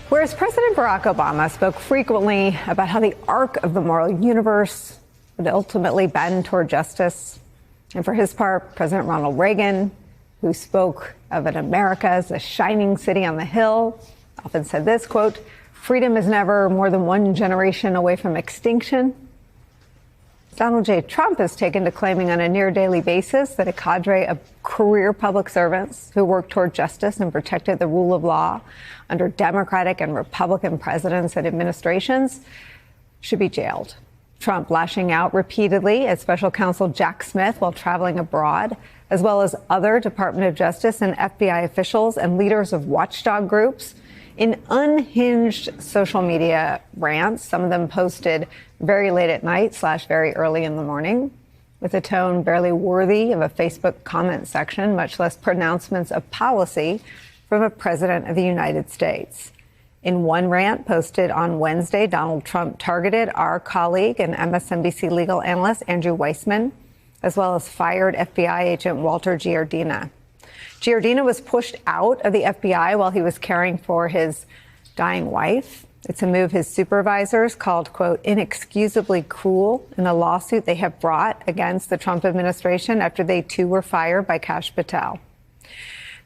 Whereas President Barack Obama spoke frequently about how the arc of the moral universe would ultimately bend toward justice. And for his part, President Ronald Reagan, who spoke of an America as a shining city on the hill, often said this, quote, "Freedom is never more than one generation away from extinction." Donald J. Trump has taken to claiming on a near daily basis that a cadre of career public servants who worked toward justice and protected the rule of law under Democratic and Republican presidents and administrations should be jailed. Trump lashing out repeatedly at special counsel Jack Smith while traveling abroad, as well as other Department of Justice and FBI officials and leaders of watchdog groups in unhinged social media rants, some of them posted very late at night / very early in the morning, with a tone barely worthy of a Facebook comment section, much less pronouncements of policy from a president of the United States. In one rant posted on Wednesday, Donald Trump targeted our colleague and MSNBC legal analyst Andrew Weissman, as well as fired FBI agent Walter Giardina. Giardina was pushed out of the FBI while he was caring for his dying wife. It's a move his supervisors called, quote, inexcusably cruel in a lawsuit they have brought against the Trump administration after they too were fired by Kash Patel.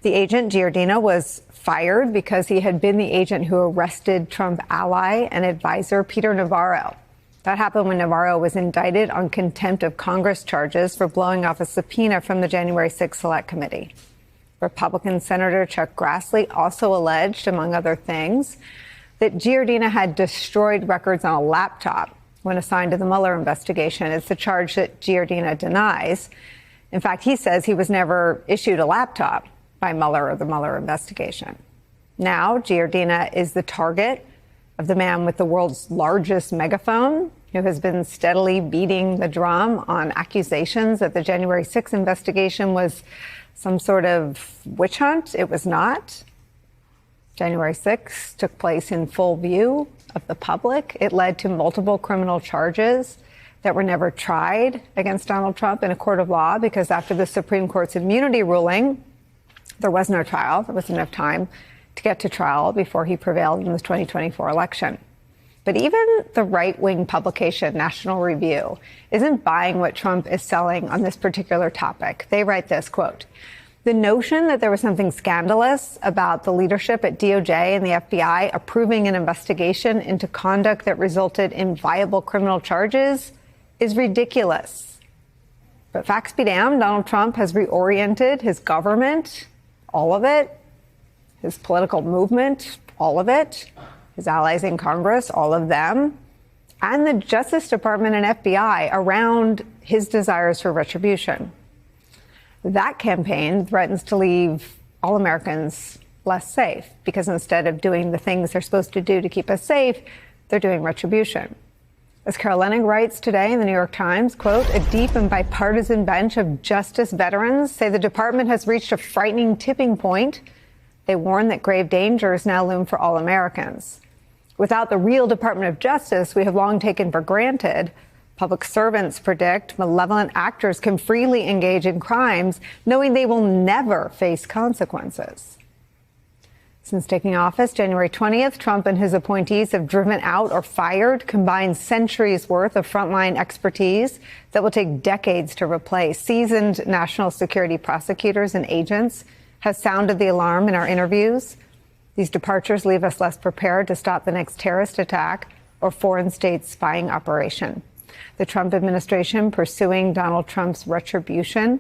The agent, Giardina, was fired because he had been the agent who arrested Trump ally and advisor Peter Navarro. That happened when Navarro was indicted on contempt of Congress charges for blowing off a subpoena from the January 6th Select Committee. Republican Senator Chuck Grassley also alleged, among other things, that Giardina had destroyed records on a laptop when assigned to the Mueller investigation. It's a charge that Giardina denies. In fact, he says he was never issued a laptop by Mueller or the Mueller investigation. Now, Giardina is the target of the man with the world's largest megaphone, who has been steadily beating the drum on accusations that the January 6th investigation was some sort of witch hunt. It was not. January 6th took place in full view of the public. It led to multiple criminal charges that were never tried against Donald Trump in a court of law, because after the Supreme Court's immunity ruling, there was no trial. There wasn't enough time to get to trial before he prevailed in the 2024 election. But even the right-wing publication National Review isn't buying what Trump is selling on this particular topic. They write this, quote, "The notion that there was something scandalous about the leadership at DOJ and the FBI approving an investigation into conduct that resulted in viable criminal charges is ridiculous. But facts be damned, Donald Trump has reoriented his government, all of it, his political movement, all of it, his allies in Congress, all of them, and the Justice Department and FBI around his desires for retribution. That campaign threatens to leave all Americans less safe, because instead of doing the things they're supposed to do to keep us safe, they're doing retribution." As Carol Leonnig writes today in the New York Times, quote, "A deep and bipartisan bench of justice veterans say the department has reached a frightening tipping point. They warn that grave dangers now loom for all Americans. Without the real Department of Justice we have long taken for granted, public servants predict malevolent actors can freely engage in crimes, knowing they will never face consequences." Since taking office January 20th, Trump and his appointees have driven out or fired combined centuries worth of frontline expertise that will take decades to replace. Seasoned national security prosecutors and agents have sounded the alarm in our interviews. These departures leave us less prepared to stop the next terrorist attack or foreign state spying operation. The Trump administration pursuing Donald Trump's retribution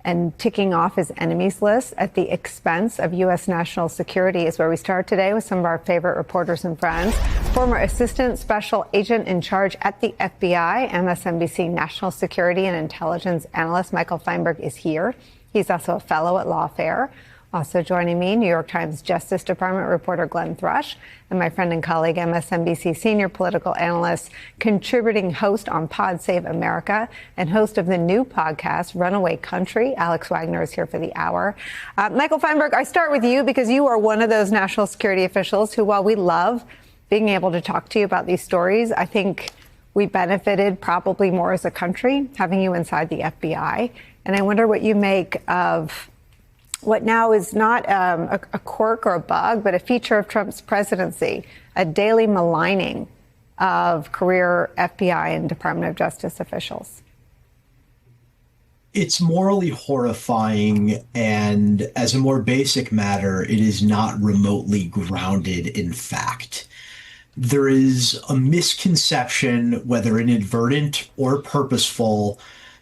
and ticking off his enemies list at the expense of U.S. national security is where we start today with some of our favorite reporters and friends. Former Assistant Special Agent in Charge at the FBI, MSNBC National Security and Intelligence Analyst Michael Feinberg is here. He's also a fellow at Lawfare. Also joining me, New York Times Justice Department reporter Glenn Thrush, and my friend and colleague, MSNBC senior political analyst, contributing host on Pod Save America, and host of the new podcast, Runaway Country. Alex Wagner is here for the hour. Michael Feinberg, I start with you because you are one of those national security officials who, while we love being able to talk to you about these stories, I think we benefited probably more as a country having you inside the FBI. And I wonder what you make of what now is not a quirk or a bug, but a feature of Trump's presidency, a daily maligning of career FBI and Department of Justice officials? It's morally horrifying, and as a more basic matter, it is not remotely grounded in fact. There is a misconception, whether inadvertent or purposeful,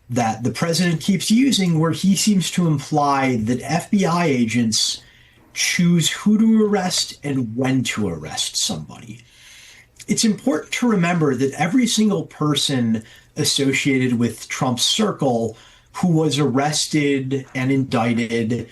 that the president keeps using where he seems to imply that FBI agents choose who to arrest and when to arrest somebody. It's important to remember that every single person associated with Trump's circle who was arrested and indicted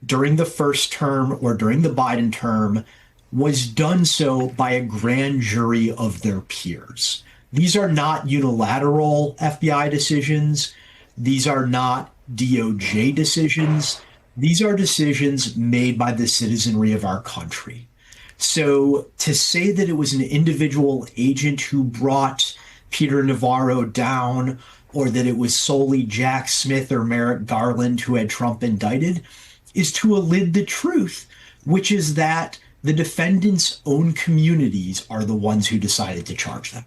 during the first term or during the Biden term was done so by a grand jury of their peers. These are not unilateral FBI decisions. These are not DOJ decisions. These are decisions made by the citizenry of our country. So to say that it was an individual agent who brought Peter Navarro down, or that it was solely Jack Smith or Merrick Garland who had Trump indicted, is to elude the truth, which is that the defendants' own communities are the ones who decided to charge them.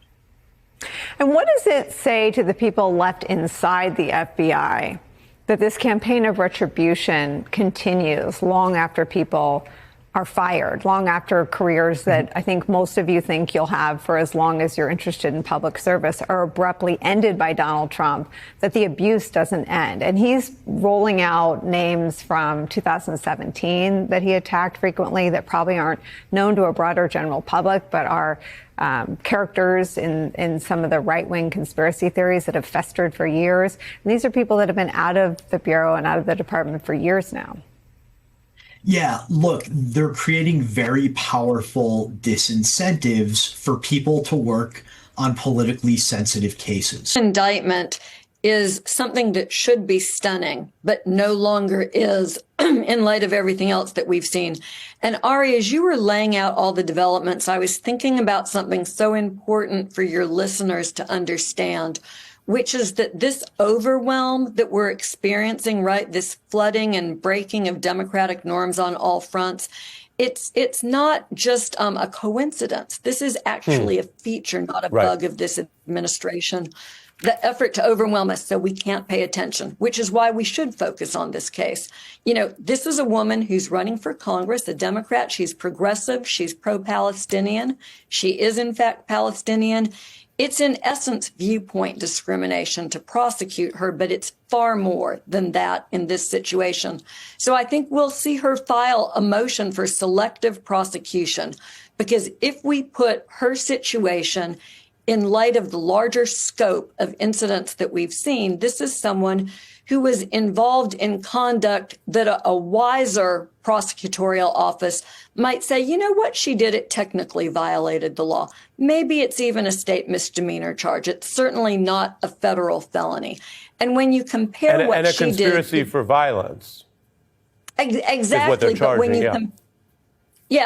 And what does it say to the people left inside the FBI that this campaign of retribution continues long after people are fired, long after careers that I think most of you think you'll have for as long as you're interested in public service are abruptly ended by Donald Trump, that the abuse doesn't end? And he's rolling out names from 2017 that he attacked frequently that probably aren't known to a broader general public, but are characters in some of the right-wing conspiracy theories that have festered for years. And these are people that have been out of the Bureau and out of the department for years now. Yeah, look, they're creating very powerful disincentives for people to work on politically sensitive cases. Indictment is something that should be stunning, but no longer is in light of everything else that we've seen. And Ari, as you were laying out all the developments, I was thinking about something so important for your listeners to understand, which is that this overwhelm that we're experiencing, right, this flooding and breaking of democratic norms on all fronts, it's not just a coincidence. This is actually a feature, not a bug of this administration. The effort to overwhelm us so we can't pay attention, which is why we should focus on this case. You know, this is a woman who's running for Congress, a Democrat. She's progressive. She's pro-Palestinian. She is, in fact, Palestinian. It's in essence viewpoint discrimination to prosecute her, but it's far more than that in this situation. So I think we'll see her file a motion for selective prosecution, because if we put her situation in light of the larger scope of incidents that we've seen, this is someone who was involved in conduct that a wiser prosecutorial office might say, you know what, she did, it technically violated the law. Maybe it's even a state misdemeanor charge. It's certainly not a federal felony. And when you compare what she did... And a conspiracy for violence. Exactly. But when you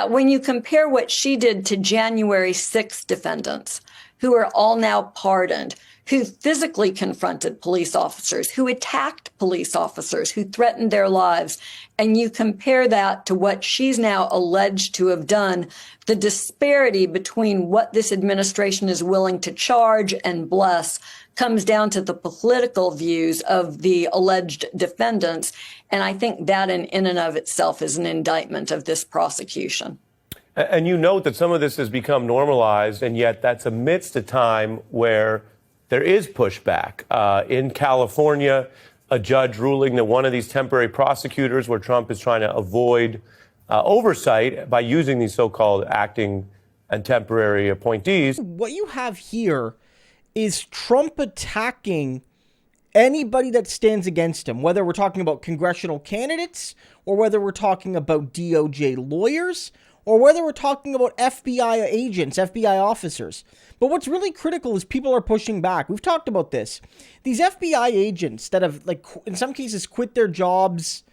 when you compare what she did to January 6th defendants, who are all now pardoned, who physically confronted police officers, who attacked police officers, who threatened their lives, and you compare that to what she's now alleged to have done, the disparity between what this administration is willing to charge and bless comes down to the political views of the alleged defendants. And I think that in and of itself is an indictment of this prosecution. And you note that some of this has become normalized, and yet that's amidst a time where there is pushback. In California, a judge ruling that one of these temporary prosecutors, where Trump is trying to avoid oversight by using these so-called acting and temporary appointees. What you have here is Trump attacking anybody that stands against him, whether we're talking about congressional candidates or whether we're talking about DOJ lawyers or whether we're talking about FBI agents, FBI officers. But what's really critical is people are pushing back. We've talked about this. These FBI agents that have, like, in some cases quit their jobs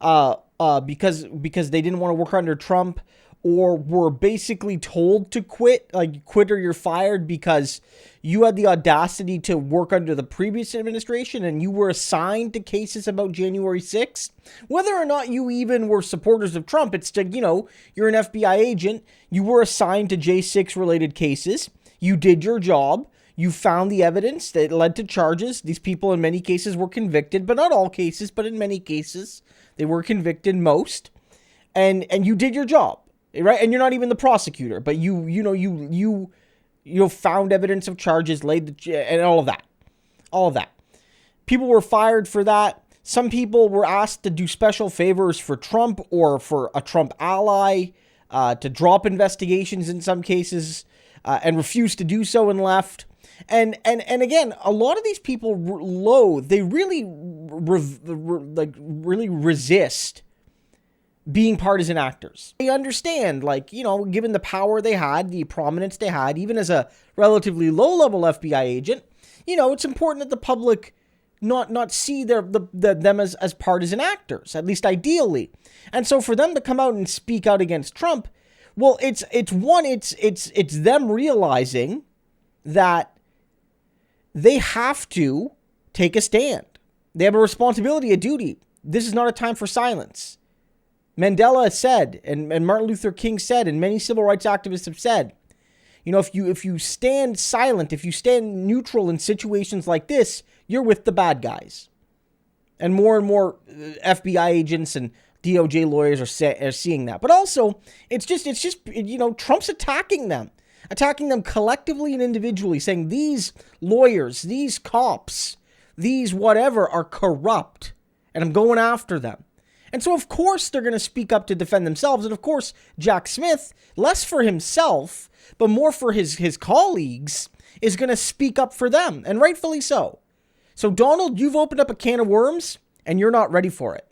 because they didn't want to work under Trump, or were basically told to quit, like quit or you're fired because you had the audacity to work under the previous administration and you were assigned to cases about January 6th, whether or not you even were supporters of Trump, it's to, you're an FBI agent, you were assigned to J6 related cases, you did your job, you found the evidence that led to charges. These people in many cases were convicted, but not all cases, but in many cases they were convicted, most, and you did your job. Right, and you're not even the prosecutor, but you found evidence of charges, and all of that. People were fired for that. Some people were asked to do special favors for Trump or for a Trump ally, to drop investigations in some cases, and refused to do so and left. And again, a lot of these people they really resist being partisan actors. They understand, given the power they had, the prominence they had, even as a relatively low-level FBI agent, it's important that the public not see them as partisan actors, at least ideally. And so for them to come out and speak out against Trump, well, it's them realizing that they have to take a stand. They have a responsibility, a duty. This is not a time for silence. Mandela said, and Martin Luther King said, and many civil rights activists have said, if you stand silent, if you stand neutral in situations like this, you're with the bad guys. And more FBI agents and DOJ lawyers are seeing that. But also, it's just Trump's attacking them collectively and individually, saying these lawyers, these cops, these whatever are corrupt, and I'm going after them. And so, of course, they're going to speak up to defend themselves. And, of course, Jack Smith, less for himself, but more for his colleagues, is going to speak up for them, and rightfully so. So, Donald, you've opened up a can of worms, and you're not ready for it.